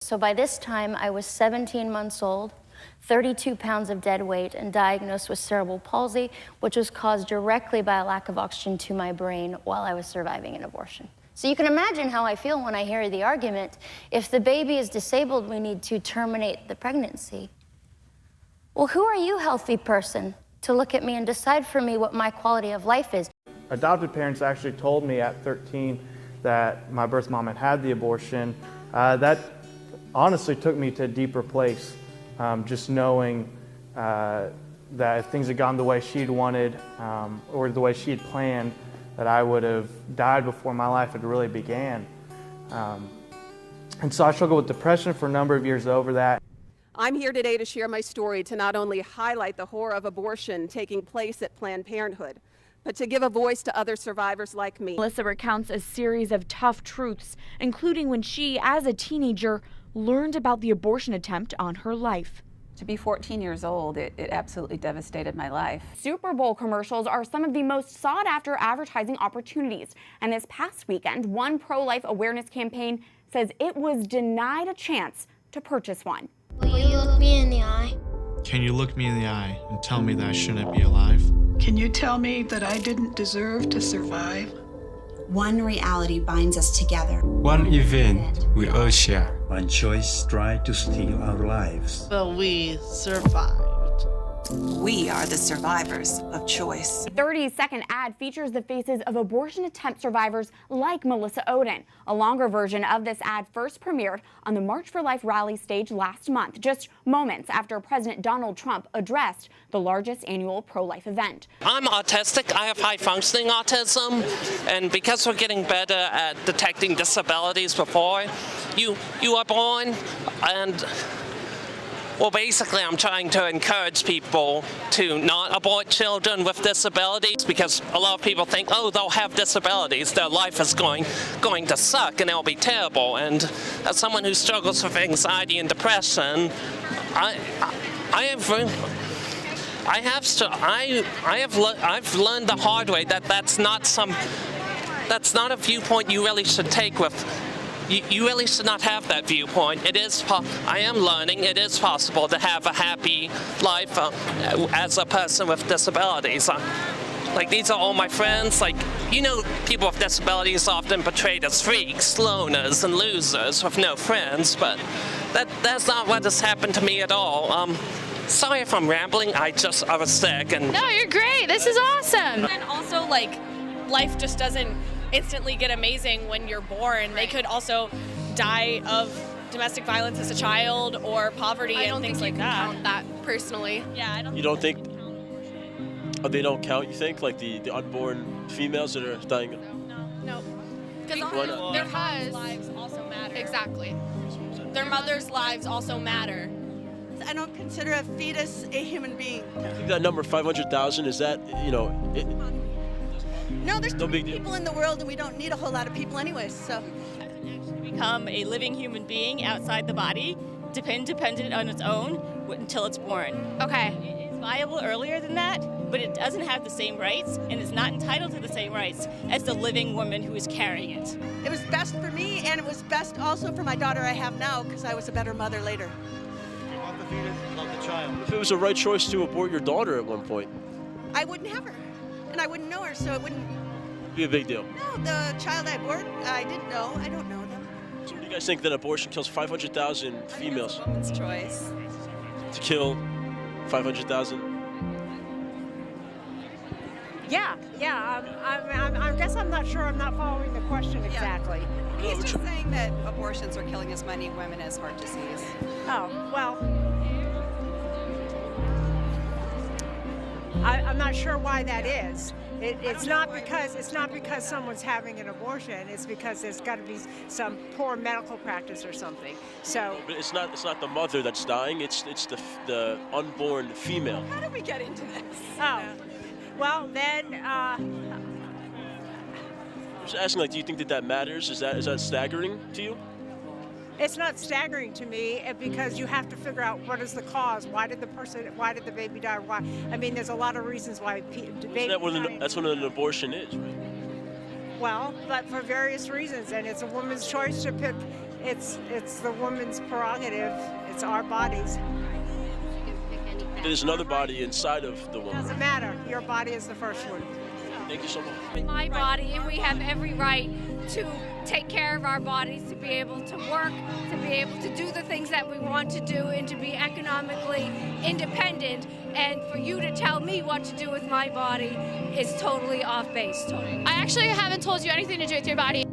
So by this time, I was 17 months old, 32 pounds of dead weight, and diagnosed with cerebral palsy, which was caused directly by a lack of oxygen to my brain while I was surviving an abortion. So you can imagine how I feel when I hear the argument, if the baby is disabled, we need to terminate the pregnancy. Well, who are you, healthy person, to look at me and decide for me what my quality of life is? Adopted parents actually told me at 13 that my birth mom had had the abortion. That honestly took me to a deeper place, just knowing that if things had gone the way she'd wanted or the way she had planned, that I would have died before my life had really began. And so I struggled with depression for a number of years over that. I'm here today to share my story to not only highlight the horror of abortion taking place at Planned Parenthood, but to give a voice to other survivors like me. Melissa recounts a series of tough truths, including when she, as a teenager, learned about the abortion attempt on her life. To be 14 years old, it absolutely devastated my life. Super Bowl commercials are some of the most sought-after advertising opportunities. And this past weekend, one pro-life awareness campaign says it was denied a chance to purchase one. Will you look me in the eye? Can you look me in the eye and tell me that I shouldn't be alive? Can you tell me that I didn't deserve to survive? One reality binds us together. One event we all share. One choice tried to steal our lives. But we survived. We are the survivors of choice. The 30-second ad features the faces of abortion attempt survivors like Melissa Oden. A longer version of this ad first premiered on the March for Life rally stage last month, just moments after President Donald Trump addressed the largest annual pro-life event. I'm autistic. I have high-functioning autism, and because we're getting better at detecting disabilities before you are born, and well, basically, I'm trying to encourage people to not abort children with disabilities, because a lot of people think, oh, they'll have disabilities, their life is going to suck and it'll be terrible. And as someone who struggles with anxiety and depression, I've learned the hard way that that's not a viewpoint you really should take with. You really should not have that viewpoint. I am learning it is possible to have a happy life as a person with disabilities. Like, these are all my friends. Like, you know, people with disabilities often portrayed as freaks, loners, and losers with no friends, but that's not what has happened to me at all. Sorry if I'm rambling, I was sick and... No, you're great, this is awesome. And also, like, life just doesn't instantly get amazing when you're born. They could also die of domestic violence as a child or poverty and things like that. I don't think you can count that personally. Yeah, I don't. You don't think they don't count? You think, like the unborn females that are dying? No. Because their mothers' lives also matter. Exactly. Their mothers' lives also matter. I don't consider a fetus a human being. I think that number 500,000 is that, you know. No, there's no big people in the world, and we don't need a whole lot of people anyways, so. Become a living human being outside the body, dependent on its own until it's born. Okay. It is viable earlier than that, but it doesn't have the same rights and is not entitled to the same rights as the living woman who is carrying it. It was best for me, and it was best also for my daughter I have now, because I was a better mother later. You want the fetus, not the child. If it was the right choice to abort your daughter at one point, I wouldn't have her. And I wouldn't know her, so it wouldn't be a big deal. No, the child I aborted, I didn't know. I don't know them. So do you guys think that abortion kills 500,000 females? It's a woman's choice. To kill 500,000? Yeah. I guess I'm not sure. I'm not following the question exactly. Yeah. He's just saying that abortions are killing as many women as heart disease. Oh, well. I'm not sure why that is. It's not because someone's having an abortion. It's because there's got to be some poor medical practice or something. So. But it's not the mother that's dying. It's the unborn female. How did we get into this? Oh, well then. I'm just asking, like, do you think that matters? Is that staggering to you? It's not staggering to me because you have to figure out what is the cause. Why did the baby die? Why? I mean, there's a lot of reasons why the baby died. That's what an abortion is, right? Well, but for various reasons, and it's a woman's choice to pick it's the woman's prerogative. It's our bodies. There's another body inside of the woman. Doesn't matter. Your body is the first one. Thank you so much. My body, and we have every right to take care of our bodies, to be able to work, to be able to do the things that we want to do, and to be economically independent. And for you to tell me what to do with my body is totally off base. I actually haven't told you anything to do with your body.